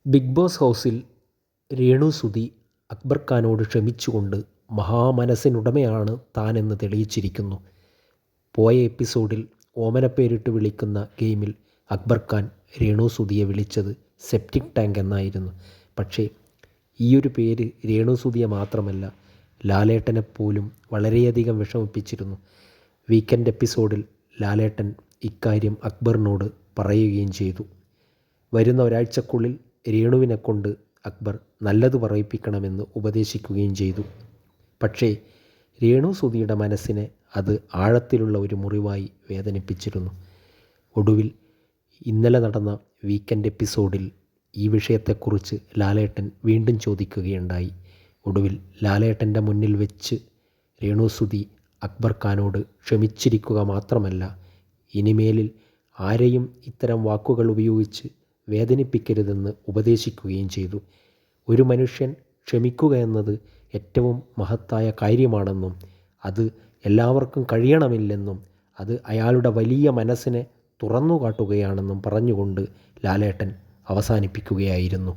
Big boss ഹൗസിൽ രേണു സുധി അക്ബർ ഖാനോട് ക്ഷമിച്ചുകൊണ്ട് മഹാമനസ്സിനുടമയാണ് താനെന്ന് തെളിയിച്ചിരിക്കുന്നു. പോയ എപ്പിസോഡിൽ ഓമനപ്പേരിട്ട് വിളിക്കുന്ന ഗെയിമിൽ അക്ബർ ഖാൻ രേണു സുധിയെ വിളിച്ചത് സെപ്റ്റിക് ടാങ്ക് എന്നായിരുന്നു. പക്ഷേ ഈയൊരു പേര് രേണു സുധിയെ മാത്രമല്ല, ലാലേട്ടനെപ്പോലും വളരെയധികം വിഷമിപ്പിച്ചിരുന്നു. വീക്കെൻഡ് എപ്പിസോഡിൽ ലാലേട്ടൻ ഇക്കാര്യം അക്ബറിനോട് പറയുകയും ചെയ്തു. വരുന്ന ഒരാഴ്ചക്കുള്ളിൽ രേണുവിനെക്കൊണ്ട് അക്ബർ നല്ലത് പറയിപ്പിക്കണമെന്ന് ഉപദേശിക്കുകയും ചെയ്തു. പക്ഷേ രേണു സുധിയുടെ മനസ്സിനെ അത് ആഴത്തിലുള്ള ഒരു മുറിവായി വേദനിപ്പിച്ചിരുന്നു. ഒടുവിൽ ഇന്നലെ നടന്ന വീക്കെൻഡ് എപ്പിസോഡിൽ ഈ വിഷയത്തെക്കുറിച്ച് ലാലേട്ടൻ വീണ്ടും ചോദിക്കുകയുണ്ടായി. ഒടുവിൽ ലാലേട്ടൻ്റെ മുന്നിൽ വെച്ച് രേണു സുധി അക്ബർ ഖാനോട് ക്ഷമിച്ചിരിക്കുക മാത്രമല്ല, ഇനിമേലിൽ ആരെയും ഇത്തരം വാക്കുകൾ ഉപയോഗിച്ച് വേദനിപ്പിക്കരുതെന്ന് ഉപദേശിക്കുകയും ചെയ്തു. ഒരു മനുഷ്യൻ ക്ഷമിക്കുക എന്നത് ഏറ്റവും മഹത്തായ കാര്യമാണെന്നും അത് എല്ലാവർക്കും കഴിയണമില്ലെന്നും അത് അയാളുടെ വലിയ മനസ്സിനെ തുറന്നു കാട്ടുകയാണെന്നും പറഞ്ഞുകൊണ്ട് ലാലേട്ടൻ അവസാനിപ്പിക്കുകയായിരുന്നു.